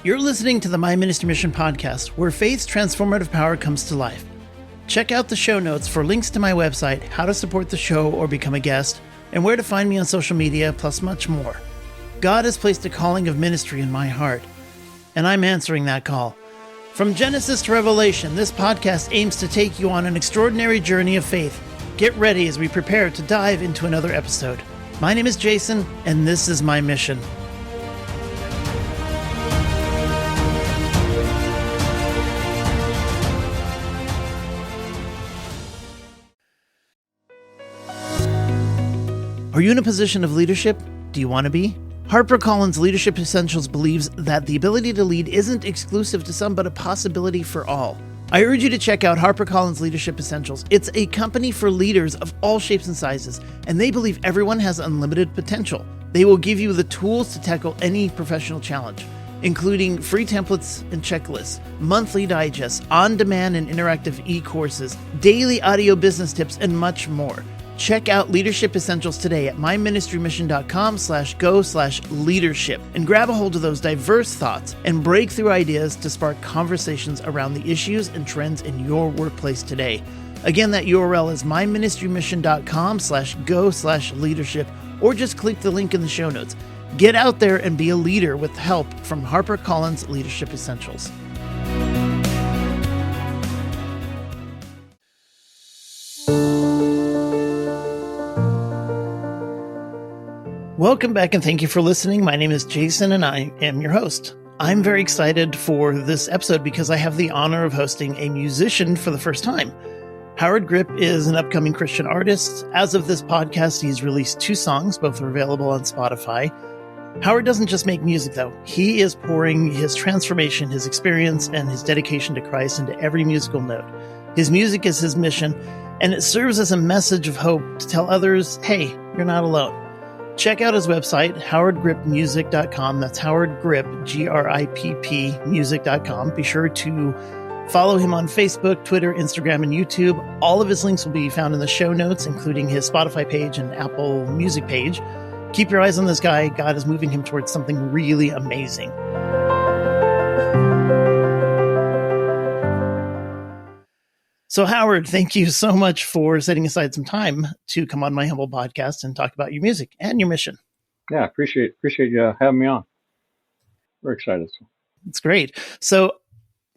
You're listening to the My Ministry Mission podcast, where faith's transformative power comes to life. Check out the show notes for links to my website, how to support the show or become a guest, and where to find me on social media, plus much more. God has placed a calling of ministry in my heart, and I'm answering that call. From Genesis to Revelation, this podcast aims to take you on an extraordinary journey of faith. Get ready as we prepare to dive into another episode. My name is Jason, and this is my mission. Are you in a position of leadership? Do you want to be? HarperCollins Leadership Essentials believes that the ability to lead isn't exclusive to some, but a possibility for all. I urge you to check out HarperCollins Leadership Essentials. It's a company for leaders of all shapes and sizes, and they believe everyone has unlimited potential. They will give you the tools to tackle any professional challenge, including free templates and checklists, monthly digests, on-demand and interactive e-courses, daily audio business tips, and much more. Check out Leadership Essentials today at myministrymission.com/go/leadership and grab a hold of those diverse thoughts and breakthrough ideas to spark conversations around the issues and trends in your workplace today. Again, that URL is myministrymission.com/go/leadership, or just click the link in the show notes. Get out there and be a leader with help from HarperCollins Leadership Essentials. Welcome back and thank you for listening. My name is Jason and I am your host. I'm very excited for this episode because I have the honor of hosting a musician for the first time. Howard Gripp is an upcoming Christian artist. As of this podcast, he's released 2 songs, both are available on Spotify. Howard doesn't just make music though. He is pouring his transformation, his experience, and his dedication to Christ into every musical note. His music is his mission, and it serves as a message of hope to tell others, hey, you're not alone. Check out his website, howardgrippmusic.com. That's Howard Gripp, G-R-I-P-P, music.com. Be sure to follow him on Facebook, Twitter, Instagram, and YouTube. All of his links will be found in the show notes, including his Spotify page and Apple Music page. Keep your eyes on this guy. God is moving him towards something really amazing. So Howard, thank you so much for setting aside some time to come on my humble podcast and talk about your music and your mission. Yeah, appreciate you having me on. We're excited. It's great. So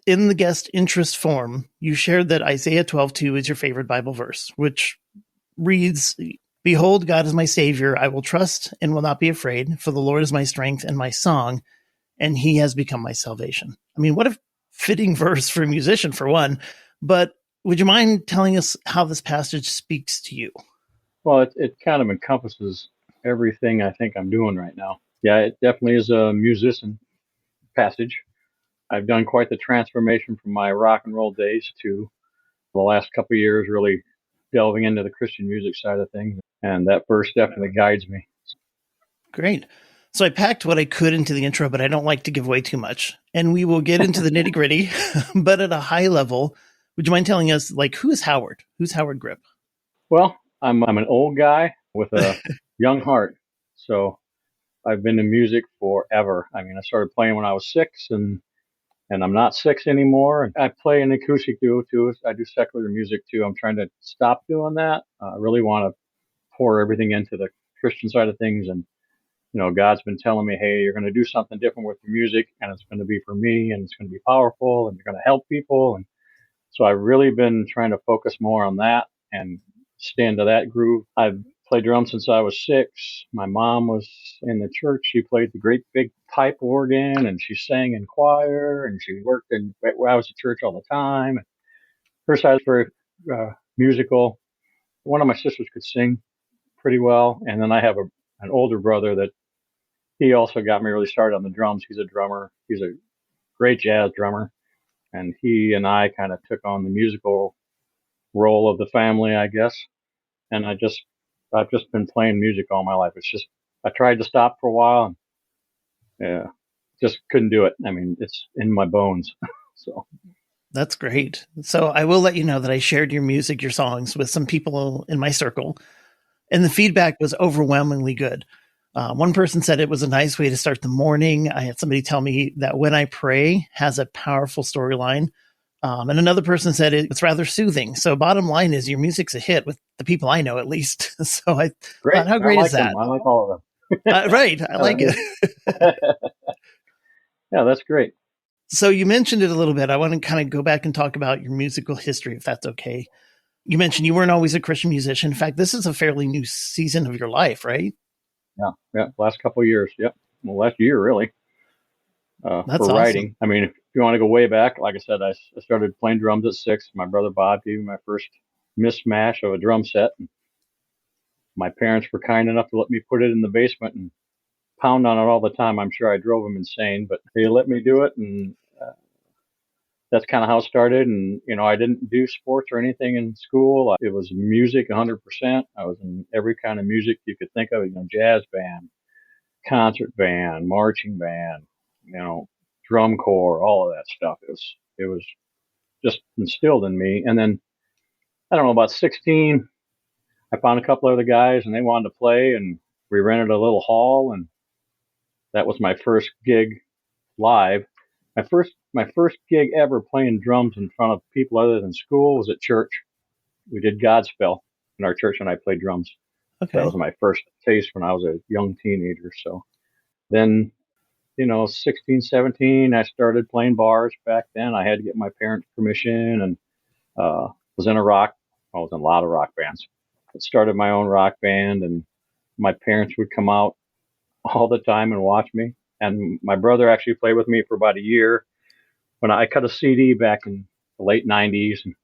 in the guest interest form, you shared that Isaiah 12:2 is your favorite Bible verse, which reads, "Behold, God is my Savior. I will trust and will not be afraid, for the Lord is my strength and my song, and he has become my salvation." I mean, what a fitting verse for a musician, for one, but would you mind telling us how this passage speaks to you? Well, it kind of encompasses everything I think I'm doing right now. Yeah, it definitely is a musician passage. I've done quite the transformation from my rock and roll days to the last couple of years really delving into the Christian music side of things. And that verse definitely guides me. Great. So I packed what I could into the intro, but I don't like to give away too much. And we will get into the nitty gritty, but at a high level, would you mind telling us, who is Howard? Who's Howard Gripp? Well, I'm an old guy with a young heart. So I've been in music forever. I mean, I started playing when I was 6 and I'm not 6 anymore. I play an acoustic duo too. I do secular music too. I'm trying to stop doing that. I really want to pour everything into the Christian side of things. And, God's been telling me, hey, you're going to do something different with your music, and it's going to be for me, and it's going to be powerful, and you're going to help people. And so I've really been trying to focus more on that and stay into that groove. I've played drums since I was 6. My mom was in the church. She played the great big pipe organ, and she sang in choir, and she worked where I was at church all the time. Her side is very musical. One of my sisters could sing pretty well, and then I have an older brother that he also got me really started on the drums. He's a drummer. He's a great jazz drummer. And he and I kind of took on the musical role of the family, I guess. And I've just been playing music all my life. It's just, I tried to stop for a while and just couldn't do it. I mean, it's in my bones. So That's great. So I will let you know that I shared your music, your songs with some people in my circle, and the feedback was overwhelmingly good. One person said it was a nice way to start the morning. I had somebody tell me that When I Pray has a powerful storyline. And another person said it's rather soothing. So bottom line is your music's a hit with the people I know, at least. So I Great. thought, how I great is like that? them. I like all of them. Right. I like it. Yeah, that's great. So you mentioned it a little bit. I want to kind of go back and talk about your musical history, if that's okay. You mentioned you weren't always a Christian musician. In fact, this is a fairly new season of your life, right? Yeah. Last couple of years. Yep. Well, last year, really, That's for awesome. writing. I mean, if you want to go way back, like I said, I started playing drums at 6. My brother Bob gave me my first mismatch of a drum set. My parents were kind enough to let me put it in the basement and pound on it all the time. I'm sure I drove them insane, but they let me do it. And that's kind of how it started. And, I didn't do sports or anything in school. It was music 100%. I was in every kind of music you could think of, jazz band, concert band, marching band, drum corps, all of that stuff. It was just instilled in me. And then, I don't know, about 16, I found a couple other guys and they wanted to play, and we rented a little hall, and that was my first gig live. My first gig ever playing drums in front of people other than school was at church. We did Godspell in our church, and I played drums. That Okay. was my first taste when I was a young teenager. So then, 16, 17, I started playing bars. Back then, I had to get my parents' permission, and was in a rock. I was in a lot of rock bands. I started my own rock band, and my parents would come out all the time and watch me. And my brother actually played with me for about a year when I cut a CD back in the late 90s, and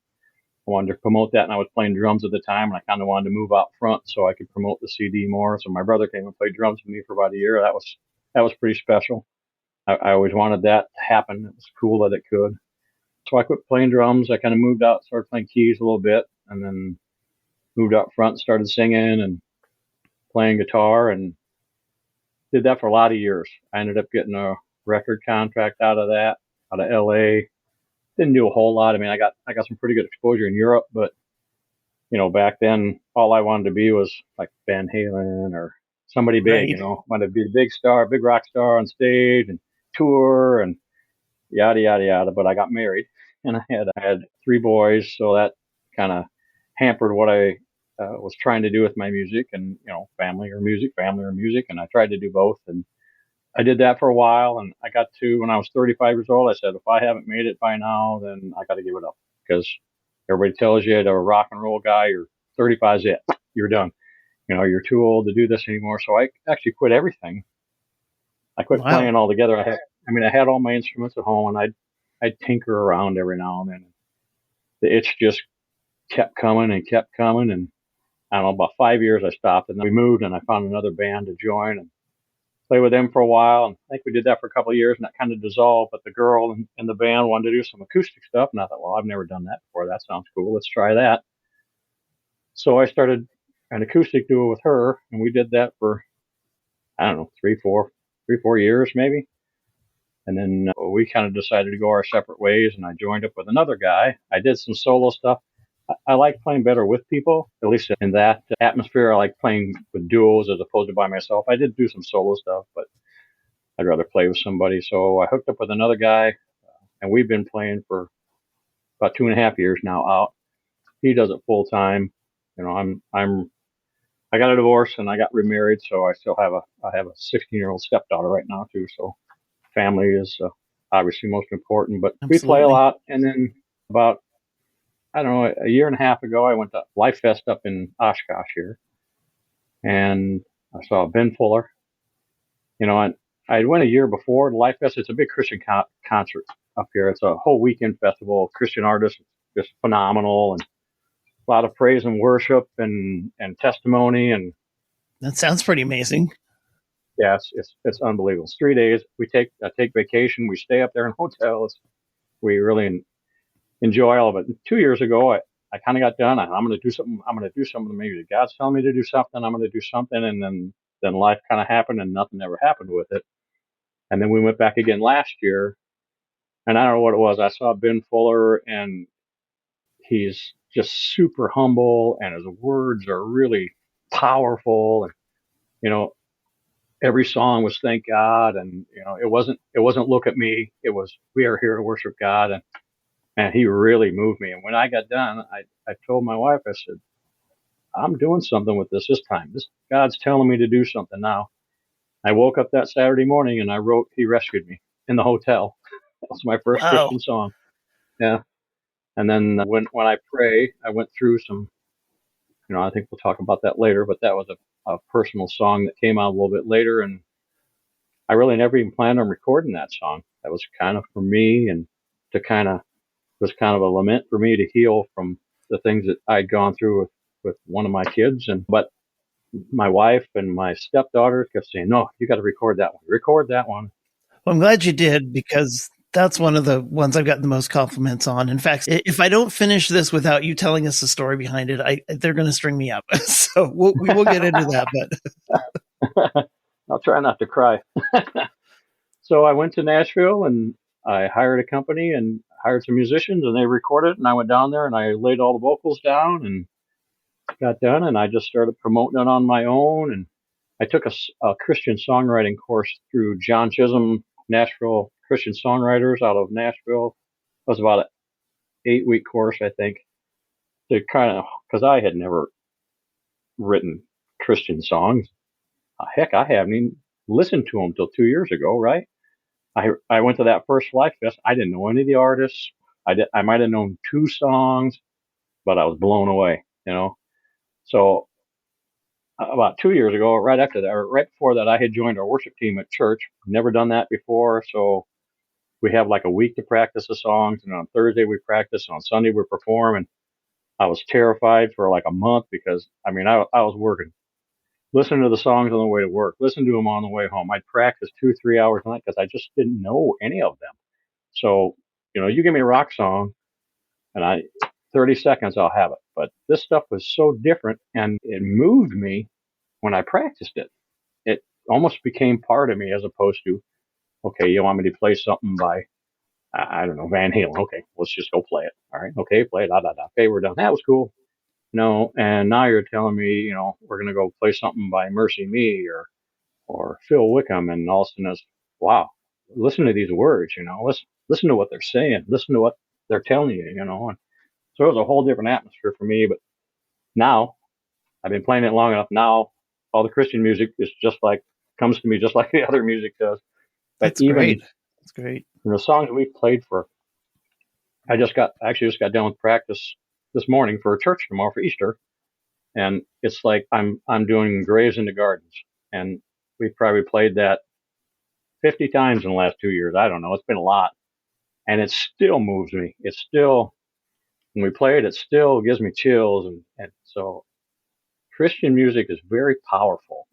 I wanted to promote that. And I was playing drums at the time, and I kind of wanted to move out front so I could promote the CD more. So my brother came and played drums with me for about a year. That was pretty special. I always wanted that to happen. It was cool that it could. So I quit playing drums. I kind of moved out, started playing keys a little bit, and then moved out front, started singing and playing guitar, and did that for a lot of years. I ended up getting a record contract out of that, out of LA. Didn't do a whole lot. I mean, I got some pretty good exposure in Europe, but back then all I wanted to be was like Van Halen or somebody big. Right. Wanted to be a big star, big rock star on stage and tour and yada yada yada. But I got married, and I had 3 boys, so that kind of hampered what I was trying to do with my music. And family or music, and I tried to do both. And I did that for a while, and I got to when I was 35 years old. I said, if I haven't made it by now, then I got to give it up, because everybody tells you, to a rock and roll guy, you're 35 is it, you're done. You're too old to do this anymore. So I actually quit everything. I quit Wow. playing altogether. I had all my instruments at home, and I'd tinker around every now and then. The itch just kept coming and kept coming, and I don't know, about 5 years I stopped, and then we moved, and I found another band to join and play with them for a while. And I think we did that for a couple of years, and that kind of dissolved. But the girl in the band wanted to do some acoustic stuff, and I thought, well, I've never done that before. That sounds cool. Let's try that. So I started an acoustic duo with her, and we did that for, I don't know, 3, 4 years maybe. And then we kind of decided to go our separate ways, and I joined up with another guy. I did some solo stuff. I like playing better with people, at least in that atmosphere. I like playing with duos as opposed to by myself. I did do some solo stuff, but I'd rather play with somebody. So I hooked up with another guy, and we've been playing for about 2.5 years now out. He does it full time. I got a divorce and I got remarried, so I have a 16-year-old stepdaughter right now too. So family is obviously most important, but we play a Absolutely. lot. And then about, I don't know, a year and a half ago, I went to Life Fest up in Oshkosh here, and I saw Ben Fuller. And I went a year before to Life Fest. It's a big Christian concert up here. It's a whole weekend festival. Christian artists, just phenomenal, and a lot of praise and worship and testimony. And That sounds pretty amazing. yeah, it's unbelievable. It's 3 days. I take vacation. We stay up there in hotels. We really enjoy all of it. And 2 years ago, I kind of got done. I'm going to do something. I'm going to do something. Maybe God's telling me to do something. I'm going to do something. And then life kind of happened, and nothing ever happened with it. And then we went back again last year, and I don't know what it was. I saw Ben Fuller, and he's just super humble, and his words are really powerful. And you know, every song was thank God. And, it wasn't look at me. It was, we are here to worship God. And he really moved me. And when I got done, I told my wife, I said, I'm doing something with this time. God's telling me to do something now. I woke up that Saturday morning and I wrote, He Rescued Me in the hotel. That was my first Wow. Christian song. Yeah. And then when I pray, I went through some, I think we'll talk about that later, but that was a personal song that came out a little bit later. And I really never even planned on recording that song. That was kind of for me, and was kind of a lament for me to heal from the things that I'd gone through with one of my kids. But my wife and my stepdaughter kept saying, no, you got to record that one. Record that one. Well, I'm glad you did, because that's one of the ones I've gotten the most compliments on. In fact, if I don't finish this without you telling us the story behind it, they're going to string me up. So we will get into that. But I'll try not to cry. So I went to Nashville and I hired a company and hired some musicians, and they recorded. And I went down there and I laid all the vocals down and got done. And I just started promoting it on my own. And I took a Christian songwriting course through John Chisholm, Nashville Christian songwriters out of Nashville. It was about an 8-week course, I think, to because I had never written Christian songs. Heck, I haven't even listened to them till 2 years ago, right? I went to that first Life Fest. I didn't know any of the artists. I might have known 2 songs, but I was blown away, So about 2 years ago, right after that, or right before that, I had joined our worship team at church. Never done that before. So we have like a week to practice the songs. And on Thursday we practice, and on Sunday we perform. And I was terrified for like a month because, I was working, listening to the songs on the way to work, listen to them on the way home. I'd practice 2-3 hours a night because I just didn't know any of them. So, you give me a rock song and 30 seconds, I'll have it. But this stuff was so different, and it moved me when I practiced it. It almost became part of me, as opposed to, okay, you want me to play something by, I don't know, Van Halen. Okay, let's just go play it. All right. Okay, play it. Da, da, da. Okay, we're done. That was cool. And now you're telling me, we're going to go play something by Mercy Me or Phil Wickham. And all of a sudden it's, wow, listen to these words, listen to what they're saying, listen to what they're telling you, and so it was a whole different atmosphere for me. But now I've been playing it long enough. Now all the Christian music is comes to me just like the other music does. But that's great. That's great. The songs we played for, I just got done with practice this morning for a church tomorrow for Easter. And it's like I'm doing Graves into Gardens. And we probably played that 50 times in the last 2 years. I don't know. It's been a lot. And it still moves me. When we play it, it still gives me chills. And so Christian music is very powerful.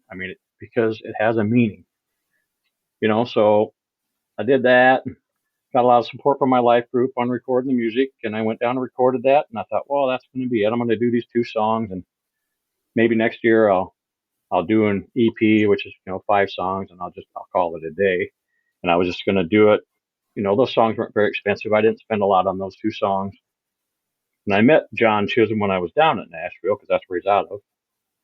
Because it has a meaning, so I did that, got a lot of support from my life group on recording the music. And I went down and recorded that. And I thought, well, that's going to be it. I'm going to do these 2 songs. And maybe next year I'll do an EP, which is, 5 songs, and I'll call it a day. And I was just going to do it. Those songs weren't very expensive. I didn't spend a lot on those 2 songs. And I met John Chisholm when I was down at Nashville, because that's where he's out of.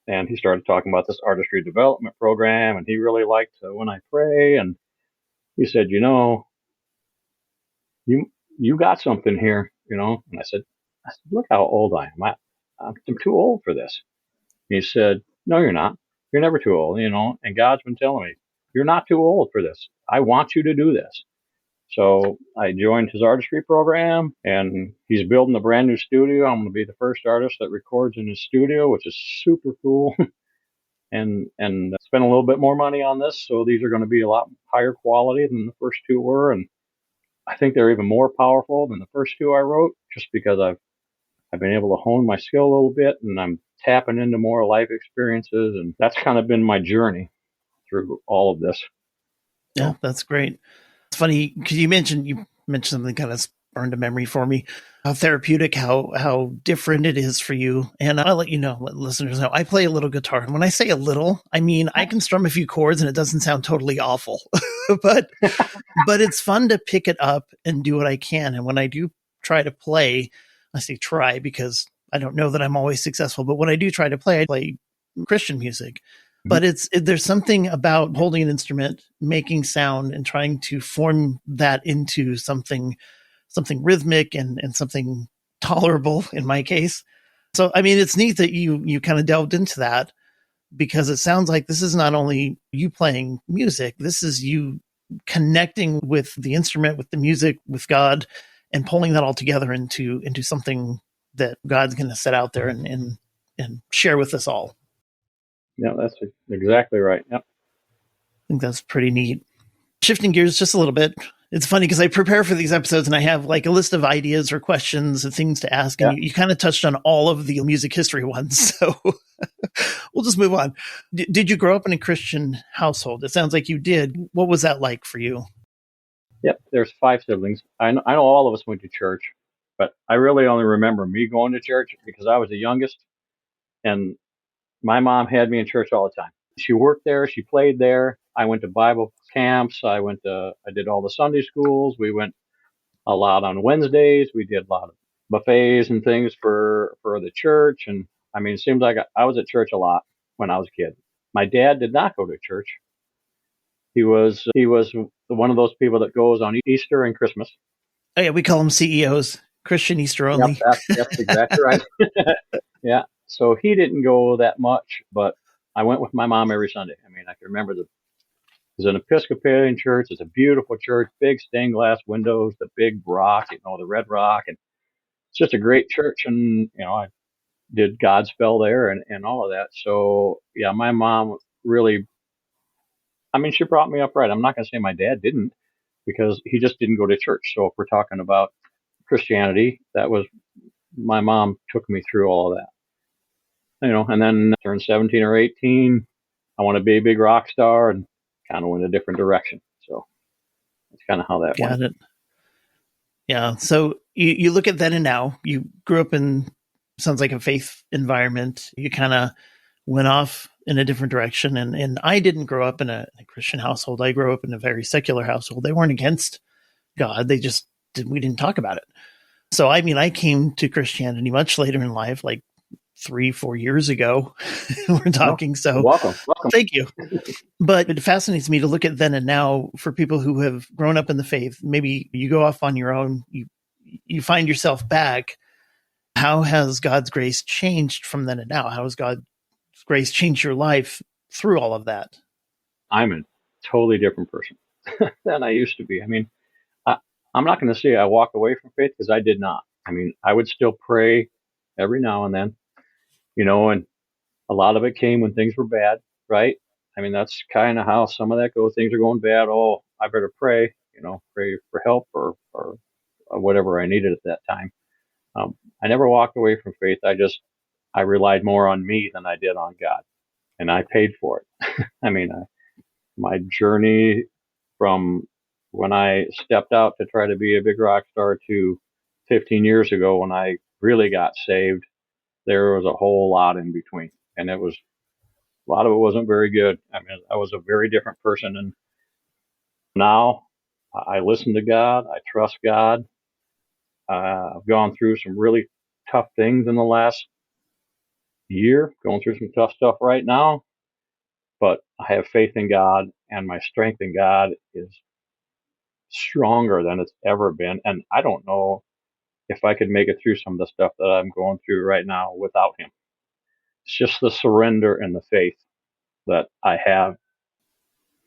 And he started talking about this artistry development program, and he really liked When I Pray. And he said, you got something here, And I said, look how old I am. I'm too old for this. And he said, no, you're not. You're never too old, And God's been telling me, you're not too old for this. I want you to do this. So I joined his artistry program, and he's building a brand new studio. I'm going to be the first artist that records in his studio, which is super cool. and spent a little bit more money on this. So these are going to be a lot higher quality than the first 2 were. And I think they're even more powerful than the first 2 I wrote, just because I've been able to hone my skill a little bit, and I'm tapping into more life experiences. And that's kind of been my journey through all of this. Yeah, that's great. It's funny because you mentioned something kind of burned a memory for me, how therapeutic, how different it is for you. And I'll let listeners know, I play a little guitar. And when I say a little, I mean, I can strum a few chords and it doesn't sound totally awful, but it's fun to pick it up and do what I can. And when I do try to play, I say try because I don't know that I'm always successful, but when I do try to play, I play Christian music. But there's something about holding an instrument, making sound, and trying to form that into something rhythmic and something tolerable in my case. So, I mean, it's neat that you kind of delved into that, because it sounds like this is not only you playing music, this is you connecting with the instrument, with the music, with God, and pulling that all together into something that God's going to set out there and share with us all. Yeah, that's exactly right. Yep. I think that's pretty neat. Shifting gears just a little bit. It's funny because I prepare for these episodes and I have like a list of ideas or questions and things to ask. And you kind of touched on all of the music history ones. So we'll just move on. Did you grow up in a Christian household? It sounds like you did. What was that like for you? Yep. There's 5 siblings. I know all of us went to church, but I really only remember me going to church because I was the youngest. And my mom had me in church all the time. She worked there. She played there. I went to Bible camps. I did all the Sunday schools. We went a lot on Wednesdays. We did a lot of buffets and things for the church. And I mean, it seems like I was at church a lot when I was a kid. My dad did not go to church. He was one of those people that goes on Easter and Christmas. Oh yeah, we call them CEOs, Christian Easter only. Yep, that's exactly right. Yeah. So he didn't go that much, but I went with my mom every Sunday. I mean, I can remember it's an Episcopalian church. It's a beautiful church, big stained glass windows, the big rock, the red rock. And it's just a great church. And, I did Godspell there and all of that. So yeah, my mom really, I mean, she brought me up right. I'm not going to say my dad didn't, because he just didn't go to church. So if we're talking about Christianity, my mom took me through all of that. And then I turned 17 or 18. I want to be a big rock star and kind of went a different direction. So that's kind of how that went. Got it. Yeah. So you look at then and now. You grew up in, sounds like, a faith environment. You kind of went off in a different direction. And I didn't grow up in a Christian household. I grew up in a very secular household. They weren't against God. We didn't talk about it. So, I mean, I came to Christianity much later in life, like 3-4 years ago. We're talking. So welcome. Thank you. But it fascinates me to look at then and now for people who have grown up in the faith. Maybe you go off on your own, you find yourself back. How has God's grace changed from then and now? How has God's grace changed your life through all of that? I'm a totally different person than I used to be. I mean, I'm not going to say I walked away from faith, because I did not. I mean, I would still pray every now and then, and a lot of it came when things were bad, right? I mean, that's kind of how some of that goes. Things are going bad. Oh, I better pray, pray for help or whatever I needed at that time. I never walked away from faith. I relied more on me than I did on God, and I paid for it. I mean, my journey from when I stepped out to try to be a big rock star to 15 years ago when I really got saved, there was a whole lot in between. And a lot of it wasn't very good. I mean, I was a very different person. And now I listen to God. I trust God. I've gone through some really tough things in the last year, going through some tough stuff right now. But I have faith in God, and my strength in God is stronger than it's ever been. And I don't know if I could make it through some of the stuff that I'm going through right now without him. It's just the surrender and the faith that I have,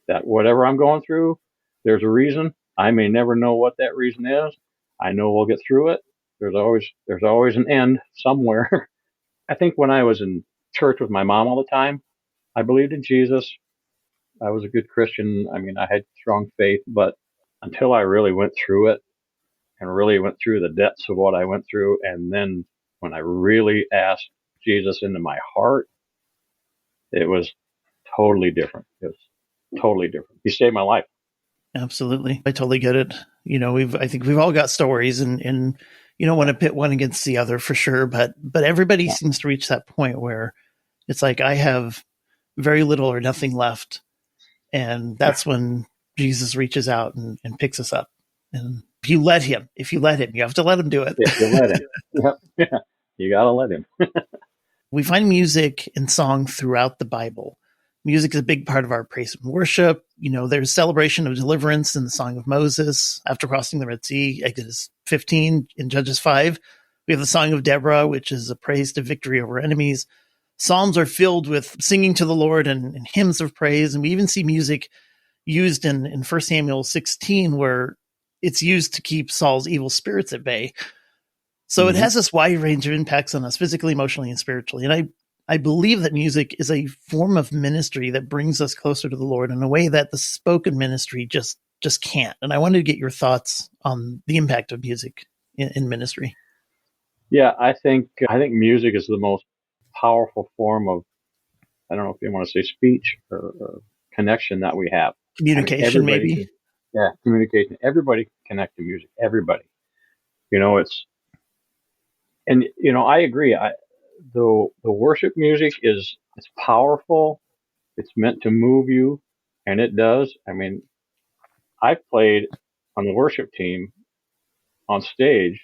that whatever I'm going through, there's a reason. I may never know what that reason is. I know we'll get through it. There's always an end somewhere. I think when I was in church with my mom all the time, I believed in Jesus. I was a good Christian. I mean, I had strong faith, but until I really went through it and really went through the depths of what I went through, and then when I really asked Jesus into my heart, it was totally different. It was totally different. He saved my life. Absolutely. I totally get it. I think we've all got stories, and you don't want to pit one against the other for sure, but everybody seems to reach that point where it's like, I have very little or nothing left. And that's when Jesus reaches out and picks us up. And if you let him, you have to let him do it. If you let him. Yeah. You got to let him. We find music and song throughout the Bible. Music is a big part of our praise and worship. There's celebration of deliverance in the Song of Moses after crossing the Red Sea, Exodus 15, in Judges 5. We have the Song of Deborah, which is a praise to victory over enemies. Psalms are filled with singing to the Lord and hymns of praise. And we even see music used in 1 Samuel 16, where it's used to keep Saul's evil spirits at bay. So it has this wide range of impacts on us physically, emotionally, and spiritually. And I believe that music is a form of ministry that brings us closer to the Lord in a way that the spoken ministry just can't. And I wanted to get your thoughts on the impact of music in ministry. Yeah, I think music is the most powerful form of, I don't know if you want to say speech or connection that we have. Communication, maybe. Communication. Everybody can connect to music. Everybody. I agree. The worship music it's powerful. It's meant to move you, and it does. I've played on the worship team on stage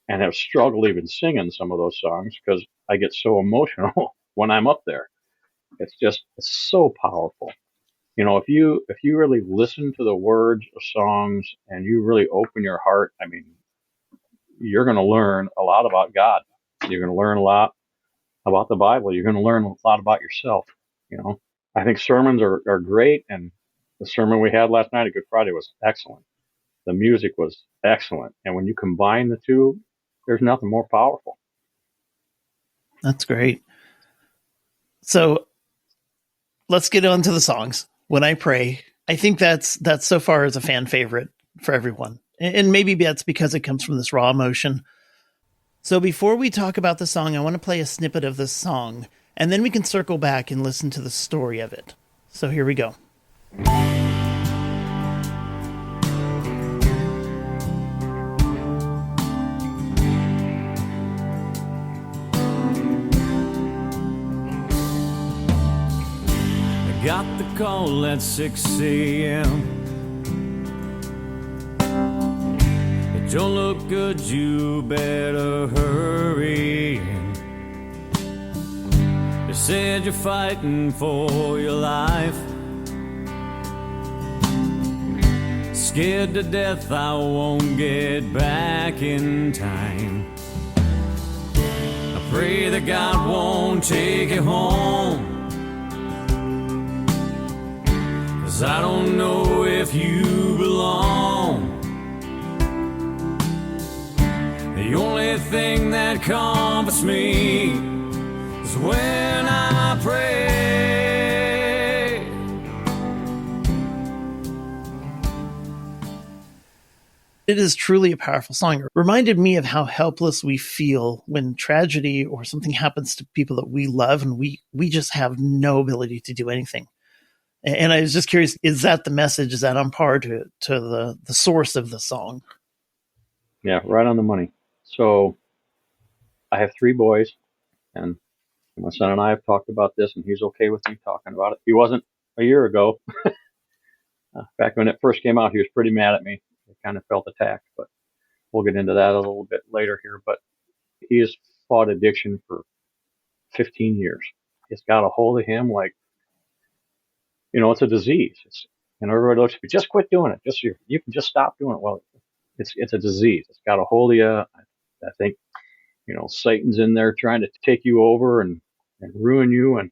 and have struggled even singing some of those songs because I get so emotional when I'm up there. It's so powerful. If you really listen to the words of songs and you really open your heart, you're going to learn a lot about God. You're going to learn a lot about the Bible. You're going to learn a lot about yourself. I think sermons are great. And the sermon we had last night at Good Friday was excellent. The music was excellent. And when you combine the two, there's nothing more powerful. That's great. So let's get on to the songs. When I Pray, I think that's so far is a fan favorite for everyone. And maybe that's because it comes from this raw emotion. So before we talk about the song, I want to play a snippet of this song, and then we can circle back and listen to the story of it. So here we go. I got the call at 6 a.m. Don't look good, you better hurry. They said you're fighting for your life. Scared to death I won't get back in time. I pray that God won't take you home, 'cause I don't know if you belong. The only thing that comforts me is when I pray. It is truly a powerful song. It reminded me of how helpless we feel when tragedy or something happens to people that we love, and we just have no ability to do anything. And I was just curious, is that the message? Is that on par to the source of the song? Yeah, right on the money. So I have 3 boys, and my son and I have talked about this, and he's okay with me talking about it. He wasn't a year ago. Back when it first came out, he was pretty mad at me. I kind of felt attacked, but we'll get into that a little bit later here. But he has fought addiction for 15 years. It's got a hold of him like, it's a disease. Everybody looks at me, just quit doing it. You can just stop doing it. Well, it's a disease. It's got a hold of you. I think, Satan's in there trying to take you over and ruin you. And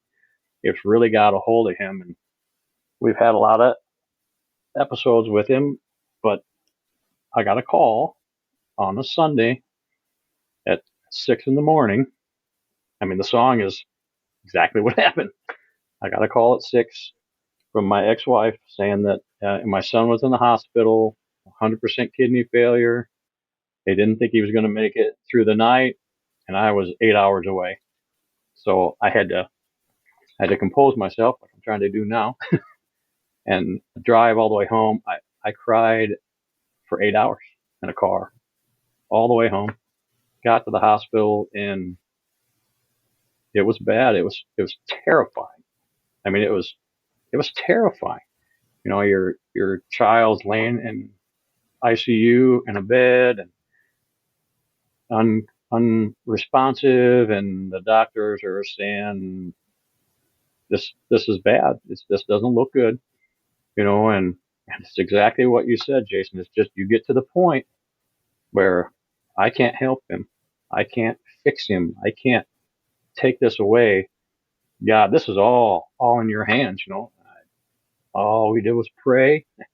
it's really got a hold of him. And we've had a lot of episodes with him, but I got a call on a Sunday at 6 a.m. The song is exactly what happened. I got a call at 6 from my ex-wife saying that my son was in the hospital, 100% kidney failure. They didn't think he was going to make it through the night, and I was 8 hours away. So I had to compose myself, like I'm trying to do now, and drive all the way home. I cried for 8 hours in a car, all the way home. Got to the hospital, and it was bad. It was terrifying. It was terrifying. Your child's laying in ICU in a bed and unresponsive, and the doctors are saying, this is bad. This doesn't look good, and it's exactly what you said, Jason. It's just, you get to the point where I can't help him. I can't fix him. I can't take this away. God, this is all in your hands, All we did was pray. I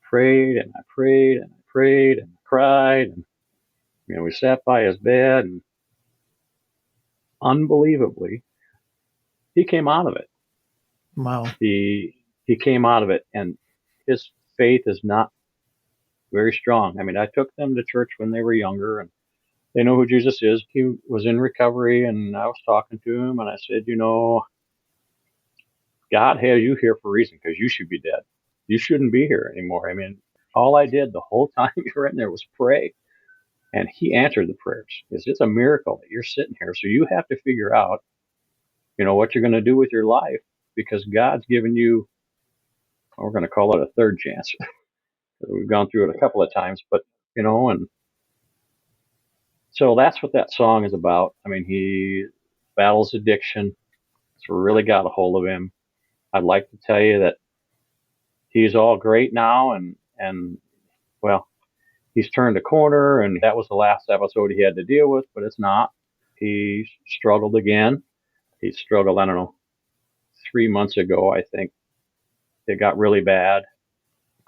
prayed and I prayed and I prayed and I cried. And, we sat by his bed, and unbelievably, he came out of it. Wow. He came out of it, and his faith is not very strong. I took them to church when they were younger, and they know who Jesus is. He was in recovery, and I was talking to him, and I said, God has you here for a reason, because you should be dead. You shouldn't be here anymore. All I did the whole time you were in there was pray, and he answered the prayers. It's a miracle that you're sitting here. So you have to figure out, what you're going to do with your life, because God's given you, we're going to call it a third chance. We've gone through it a couple of times, but, and so that's what that song is about. He battles addiction. It's really got a hold of him. I'd like to tell you that he's all great now, and well, he's turned a corner, and that was the last episode he had to deal with, but it's not. He struggled again. He struggled, I don't know, 3 months ago, I think. It got really bad.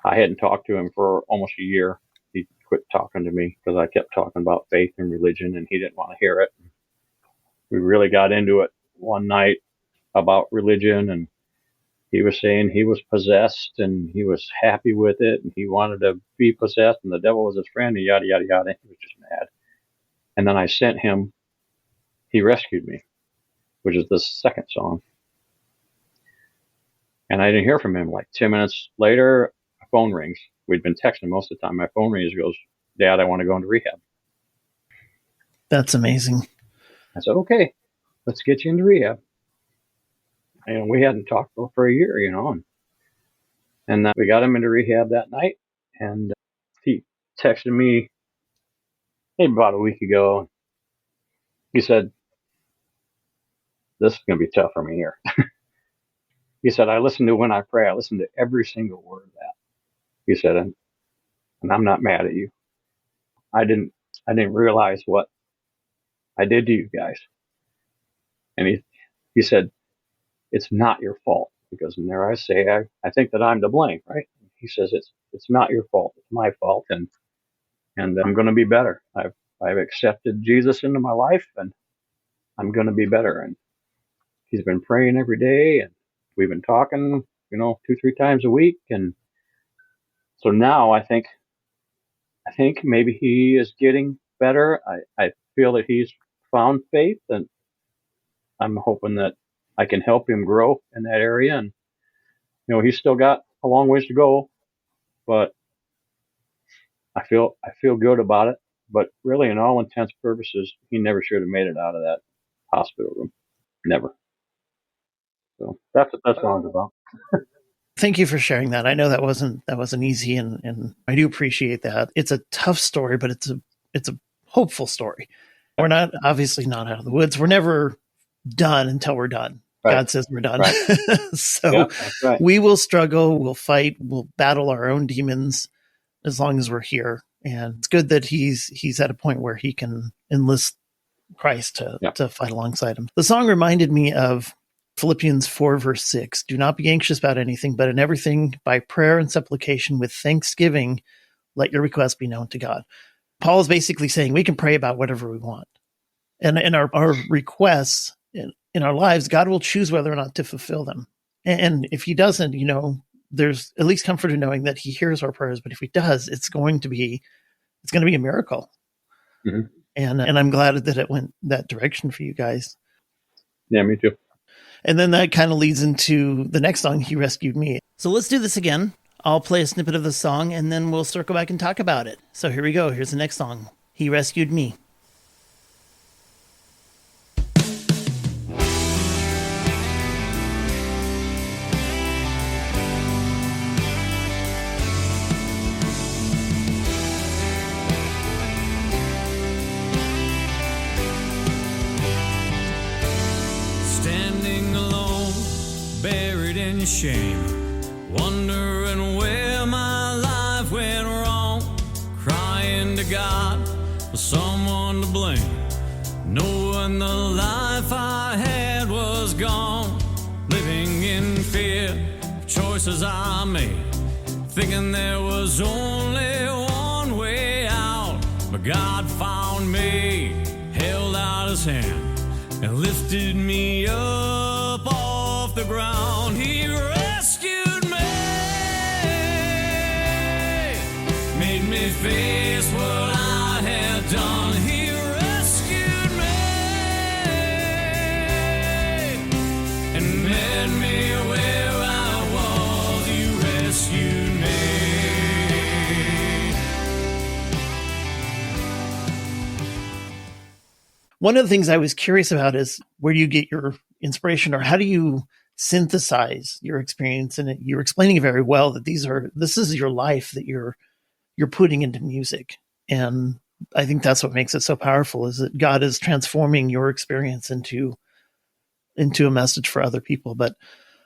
I hadn't talked to him for almost a year. He quit talking to me because I kept talking about faith and religion, and he didn't want to hear it. We really got into it one night about religion, and he was saying he was possessed, and he was happy with it, and he wanted to be possessed, and the devil was his friend, and yada, yada, yada. He was just mad. And then I sent him He Rescued Me, which is the second song. And I didn't hear from him. Like 10 minutes later, my phone rings. We'd been texting most of the time. My phone rings. He goes, Dad, I want to go into rehab. That's amazing. I said, okay, let's get you into rehab. And we hadn't talked for a year, and we got him into rehab that night. And he texted me maybe about a week ago. He said, this is going to be tough for me here. He said, I listened to When I Pray. I listened to every single word of that. He said, and I'm not mad at you. I didn't realize what I did to you guys. And he said, it's not your fault. Because in there I say, I think that I'm to blame, right? He says, it's not your fault. It's my fault. And I'm going to be better. I've accepted Jesus into my life, and I'm going to be better. And he's been praying every day, and we've been talking, 2-3 times a week. And so now I think maybe he is getting better. I feel that he's found faith, and I'm hoping that I can help him grow in that area. And, he's still got a long ways to go, but I feel good about it. But really, in all intents and purposes, he never should have made it out of that hospital room. Never. So that's what that song's about. Thank you for sharing that. I know that wasn't easy, and I do appreciate that. It's a tough story, but it's a hopeful story. We're obviously not out of the woods. We're never done until we're done. Right. God says we're done. Right. So yeah, that's right. We will struggle, we'll fight, we'll battle our own demons as long as we're here. And it's good that he's at a point where he can enlist Christ to fight alongside him. The song reminded me of Philippians 4, verse 6. Do not be anxious about anything, but in everything, by prayer and supplication with thanksgiving, let your requests be known to God. Paul is basically saying we can pray about whatever we want. And in our requests in our lives, God will choose whether or not to fulfill them. And if he doesn't, there's at least comfort in knowing that he hears our prayers. But if he does, it's going to be a miracle. Mm-hmm. And I'm glad that it went that direction for you guys. Yeah, me too. And then that kind of leads into the next song, He Rescued Me. So let's do this again. I'll play a snippet of the song, and then we'll circle back and talk about it. So here we go. Here's the next song, He Rescued Me. in shame, wondering where my life went wrong, crying to God for someone to blame, knowing the life I had was gone, living in fear of choices I made, thinking there was only one way out. But God found me, held out his hand, and lifted me up off the ground. He rescued me, made me face what I had done. He rescued me and met me where I was. He rescued me. One of the things I was curious about is where do you get your inspiration, or how do you synthesize your experience? And you're explaining very well that this is your life that you're putting into music. And I think that's what makes it so powerful, is that God is transforming your experience into a message for other people. But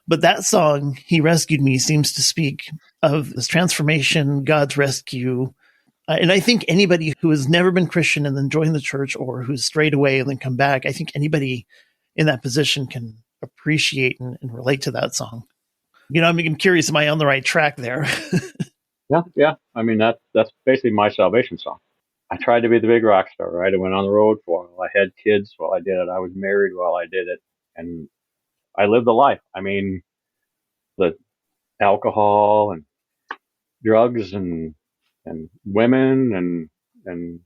that song, He Rescued Me, seems to speak of this transformation, God's rescue. And I think anybody who has never been Christian and then joined the church, or who's strayed away and then come back, I think anybody in that position can appreciate and relate to that song. I'm curious, am I on the right track there? Yeah. I mean, that's basically my salvation song. I tried to be the big rock star, right? I went on the road for a while. I had kids while I did it. I was married while I did it. And I lived the life. I mean, the alcohol and drugs and women and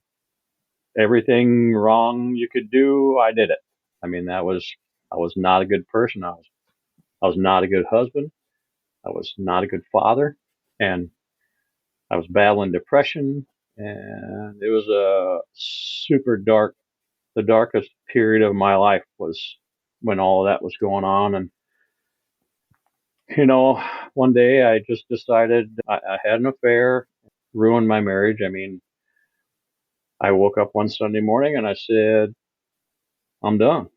everything wrong you could do, I did it. I mean, I was not a good person. I was not a good husband. I was not a good father, and I was battling depression, and it was a super dark. The darkest period of my life was when all of that was going on. And one day I just decided I had an affair, ruined my marriage. I mean, I woke up one Sunday morning and I said, I'm done.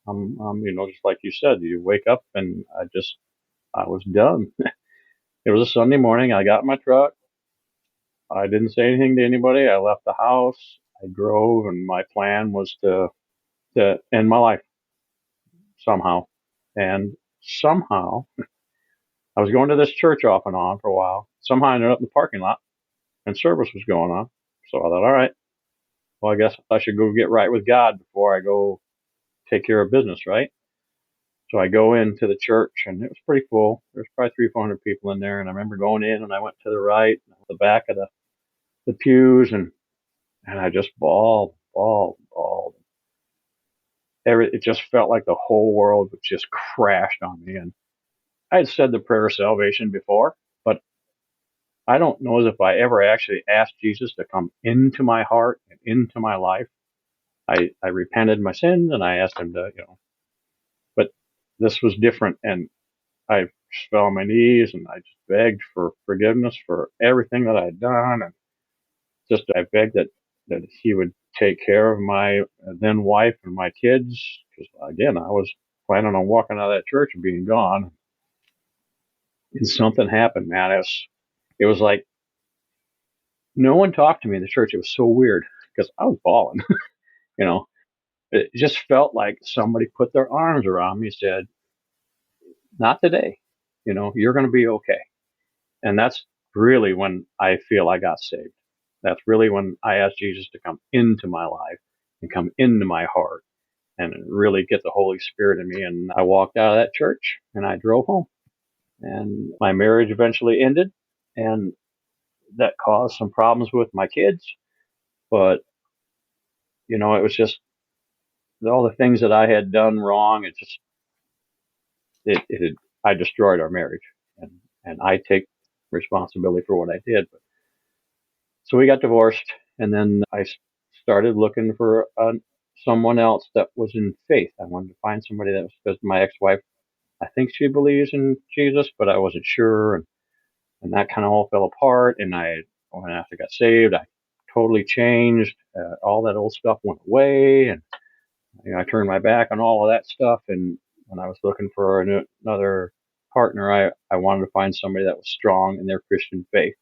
I'm just like you said, you wake up and I was done. It was a Sunday morning. I got in my truck. I didn't say anything to anybody. I left the house. I drove, and my plan was to end my life somehow. And somehow I was going to this church off and on for a while. Somehow I ended up in the parking lot and service was going on. So I thought, all right, well, I guess I should go get right with God before I go take care of business, right? So I go into the church, and it was pretty full. There's probably 300-400 people in there. And I remember going in, and I went to the right, the back of the pews, and I just bawled. It just felt like the whole world was just crashed on me. And I had said the prayer of salvation before, but I don't know as if I ever actually asked Jesus to come into my heart and into my life. I repented my sins, and I asked him to, but this was different. And I just fell on my knees, and I just begged for forgiveness for everything that I had done. And I begged that he would take care of my then wife and my kids. Because again, I was planning on walking out of that church and being gone. And something happened, man. It was like no one talked to me in the church. It was so weird because I was bawling. It just felt like somebody put their arms around me and said, not today. You're going to be okay. And that's really when I feel I got saved. That's really when I asked Jesus to come into my life and come into my heart and really get the Holy Spirit in me. And I walked out of that church and I drove home. And my marriage eventually ended, and that caused some problems with my kids. But, it was just all the things that I had done wrong. I destroyed our marriage, and I take responsibility for what I did. So we got divorced, and then I started looking for someone else that was in faith. I wanted to find somebody that was, because my ex-wife, I think she believes in Jesus, but I wasn't sure. And that kind of all fell apart. And when after I got saved, I totally changed. All that old stuff went away. And I turned my back on all of that stuff. And when I was looking for another partner, I wanted to find somebody that was strong in their Christian faith.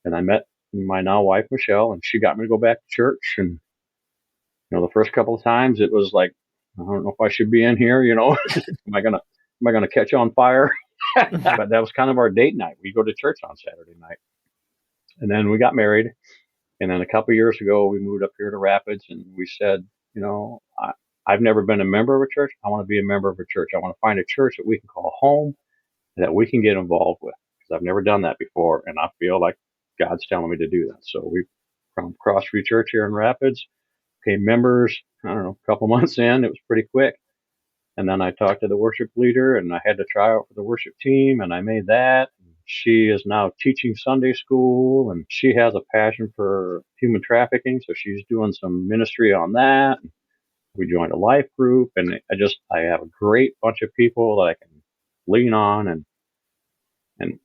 And I met my now wife, Michelle, and she got me to go back to church. And, the first couple of times it was like, I don't know if I should be in here, am I gonna catch on fire? But that was kind of our date night. We go to church on Saturday night. And then we got married. And then a couple of years ago, we moved up here to Rapids, and we said, I've never been a member of a church. I want to be a member of a church. I want to find a church that we can call home, that we can get involved with, because I've never done that before, and I feel like God's telling me to do that. So we from Cross Free Church here in Rapids, became members, I don't know, a couple months in. It was pretty quick. And then I talked to the worship leader, and I had to try out for the worship team, and I made that. She is now teaching Sunday school, and she has a passion for human trafficking, so she's doing some ministry on that. We joined a life group, and I have a great bunch of people that I can lean on, and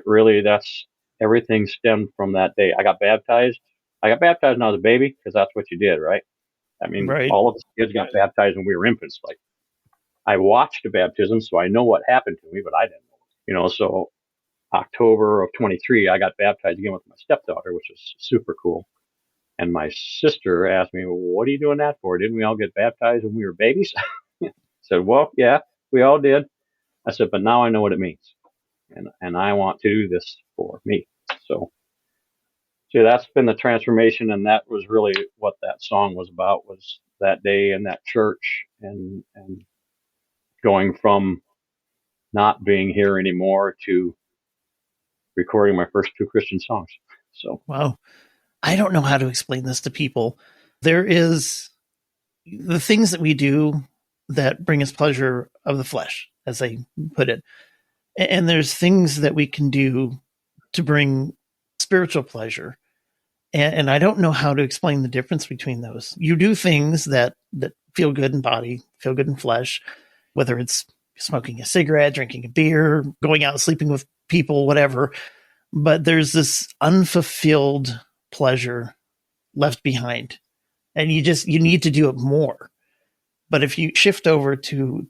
really that's everything stemmed from that day. I got baptized. When I was a baby, because that's what you did, right? I mean, Right. all of us kids got baptized when we were infants. Like, I watched a baptism, so I know what happened to me, but I didn't know. So October of 23, I got baptized again with my stepdaughter, which was super cool. And my sister asked me, well, what are you doing that for? Didn't we all get baptized when we were babies? I said, well, yeah, we all did. I said, but now I know what it means. And I want to do this for me. So that's been the transformation. And that was really what that song was about, was that day in that church, and going from not being here anymore to recording my first 2 Christian songs. So, wow. I don't know how to explain this to people. There is the things that we do that bring us pleasure of the flesh, as they put it. And there's things that we can do to bring spiritual pleasure. And I don't know how to explain the difference between those. You do things that feel good in body, feel good in flesh, whether it's smoking a cigarette, drinking a beer, going out, sleeping with people, whatever. But there's this unfulfilled pleasure left behind, and you need to do it more. But if you shift over to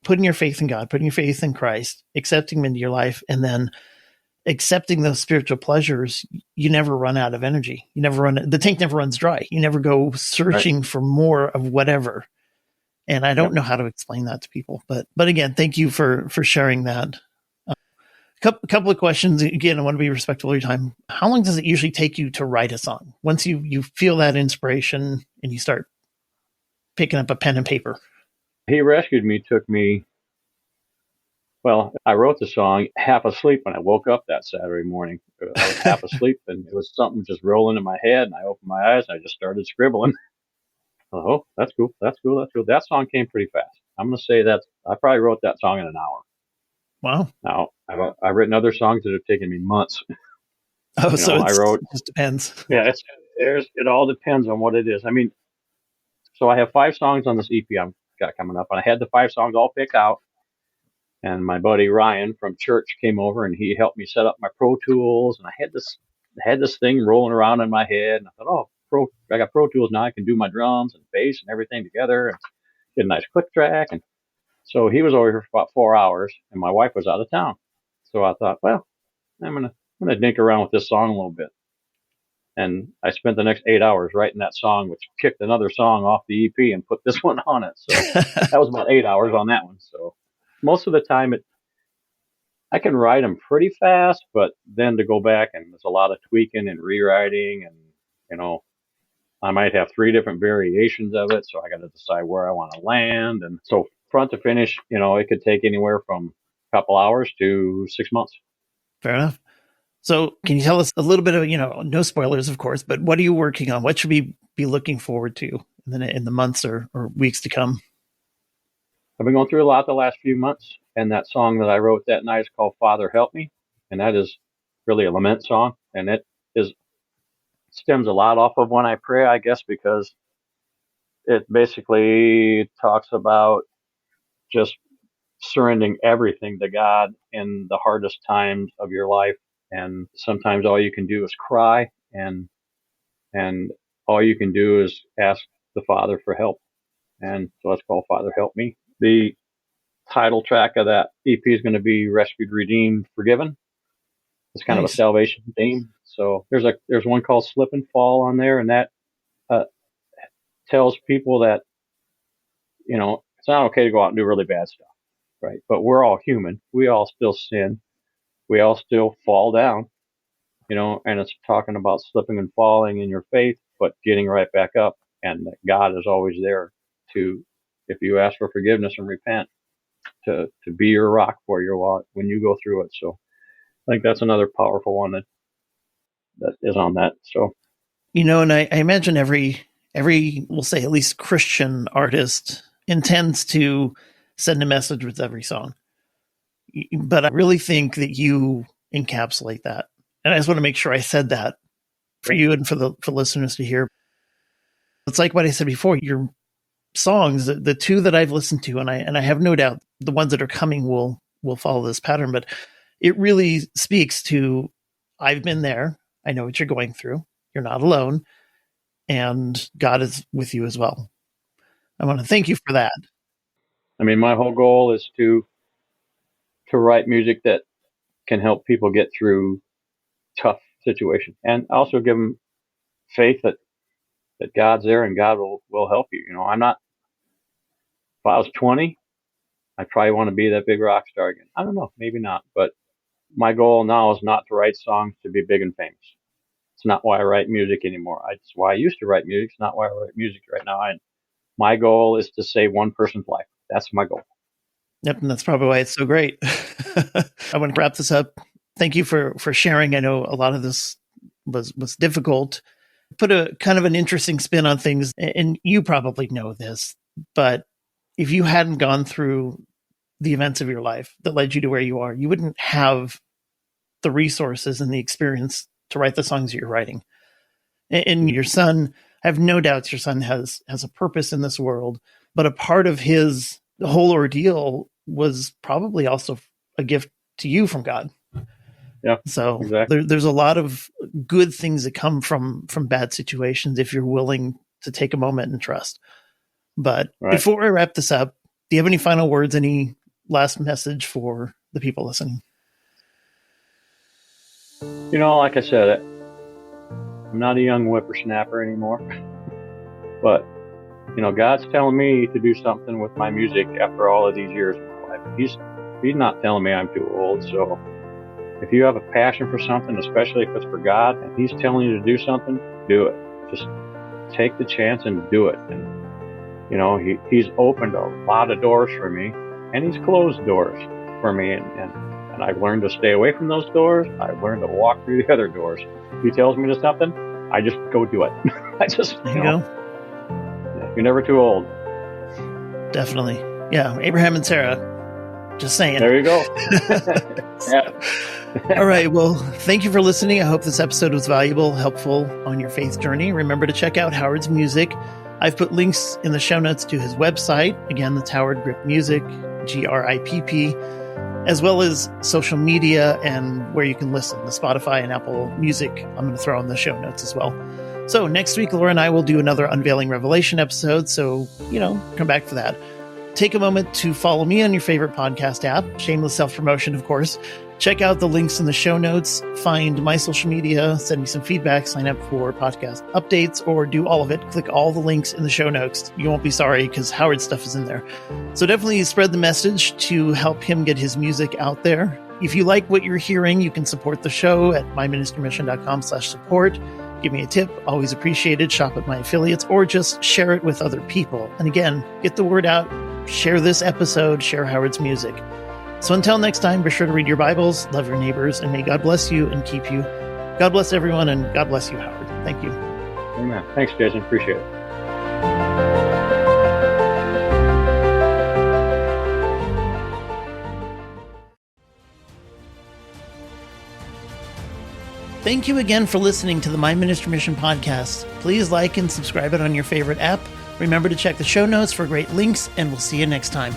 putting your faith in God, putting your faith in Christ, accepting him into your life, and then accepting those spiritual pleasures, you never run out of energy. The tank never runs dry. You never go searching for more of whatever. And I don't know how to explain that to people, but again, thank you for sharing that. Couple of questions. Again, I want to be respectful of your time. How long does it usually take you to write a song? Once you feel that inspiration and you start picking up a pen and paper? He Rescued Me took me, well, I wrote the song half asleep when I woke up that Saturday morning. I was half asleep, and it was something just rolling in my head, and I opened my eyes and I just started scribbling. Oh, that's cool. That's cool. That's cool. That song came pretty fast. I'm going to say that I probably wrote that song in an hour. Wow. Now, I've written other songs that have taken me months. Oh, it just depends. Yeah, it all depends on what it is. I mean, so I have 5 songs on this EP I've got coming up, and I had the 5 songs all picked out. And my buddy Ryan from church came over, and he helped me set up my Pro Tools. And I had this thing rolling around in my head, and I thought, I got Pro Tools now. I can do my drums and bass and everything together, and get a nice click track. And so he was over here for about 4 hours, and my wife was out of town. So I thought, well, I'm gonna dink around with this song a little bit. And I spent the next 8 hours writing that song, which kicked another song off the EP and put this one on it. So that was about 8 hours on that one. So most of the time I can write them pretty fast, but then to go back, and there's a lot of tweaking and rewriting, and I might have 3 different variations of it, so I got to decide where I want to land. And so front to finish, it could take anywhere from a couple hours to 6 months. Fair enough. So can you tell us a little bit of, no spoilers, of course, but what are you working on? What should we be looking forward to in the months or weeks to come? I've been going through a lot the last few months, and that song that I wrote that night is called Father Help Me, and that is really a lament song, and it stems a lot off of when I pray, I guess, because it basically talks about just surrendering everything to God in the hardest times of your life. And sometimes all you can do is cry, and all you can do is ask the Father for help. And so it's called Father Help Me. The title track of that EP is going to be Rescued, Redeemed, Forgiven. It's kind of a salvation theme. So there's one called Slip and Fall on there, and that tells people that, it's not okay to go out and do really bad stuff, right? But we're all human. We all still sin. We all still fall down, and it's talking about slipping and falling in your faith, but getting right back up, and that God is always there to, if you ask for forgiveness and repent, to be your rock for your wallet when you go through it. So I think that's another powerful one that is on that. So, and I imagine every, we'll say at least Christian artist intends to send a message with every song. But I really think that you encapsulate that. And I just want to make sure I said that for you and for listeners to hear. It's like what I said before, your songs, the two that I've listened to, and I have no doubt the ones that are coming will follow this pattern, but it really speaks to, I've been there. I know what you're going through. You're not alone. And God is with you as well. I want to thank you for that. I mean, my whole goal is to write music that can help people get through tough situations, and also give them faith that God's there and God will help you. If I was 20, I probably want to be that big rock star again. I don't know, maybe not, but my goal now is not to write songs to be big and famous. It's not why I write music anymore. It's why I used to write music. It's not why I write music right now. My goal is to save one person's life. That's my goal. Yep, and that's probably why it's so great. I want to wrap this up. Thank you for sharing. I know a lot of this was difficult. Put a kind of an interesting spin on things, and you probably know this, but if you hadn't gone through the events of your life that led you to where you are, you wouldn't have the resources and the experience to write the songs that you're writing. And your son, I have no doubts your son has a purpose in this world, but a part of his whole ordeal was probably also a gift to you from God. Yeah. So exactly. there's a lot of good things that come from bad situations if you're willing to take a moment and trust. But Before I wrap this up, do you have any final words, any last message for the people listening? Like I said, I'm not a young whippersnapper anymore, but God's telling me to do something with my music after all of these years of my life. He's not telling me I'm too old. So if you have a passion for something, especially if it's for God, and He's telling you to do something, do it. Just take the chance and do it. And He's opened a lot of doors for me, and He's closed doors for me, and I've learned to stay away from those doors. I've learned to walk through the other doors. If He tells me to something, I just go do it. There you go. You're never too old. Definitely. Yeah. Abraham and Sarah. Just saying. There you go. Yeah. All right. Well, thank you for listening. I hope this episode was valuable, helpful on your faith journey. Remember to check out Howard's music. I've put links in the show notes to his website. Again, that's Howard Gripp Music, GRIPP, as well as social media and where you can listen, the Spotify and Apple Music. I'm going to throw in the show notes as well. So next week, Laura and I will do another Unveiling Revelation episode. So, come back for that. Take a moment to follow me on your favorite podcast app. Shameless self-promotion, of course. Check out the links in the show notes. Find my social media. Send me some feedback. Sign up for podcast updates or do all of it. Click all the links in the show notes. You won't be sorry because Howard's stuff is in there. So definitely spread the message to help him get his music out there. If you like what you're hearing, you can support the show at myministrymission.com/support. Give me a tip. Always appreciated. Shop at my affiliates or just share it with other people. And again, get the word out. Share this episode. Share Howard's music. So until next time, be sure to read your Bibles, love your neighbors, and may God bless you and keep you. God bless everyone, and God bless you, Howard. Thank you. Amen. Thanks, Jason. Appreciate it. Thank you again for listening to the My Ministry Mission podcast. Please like and subscribe it on your favorite app. Remember to check the show notes for great links, and we'll see you next time.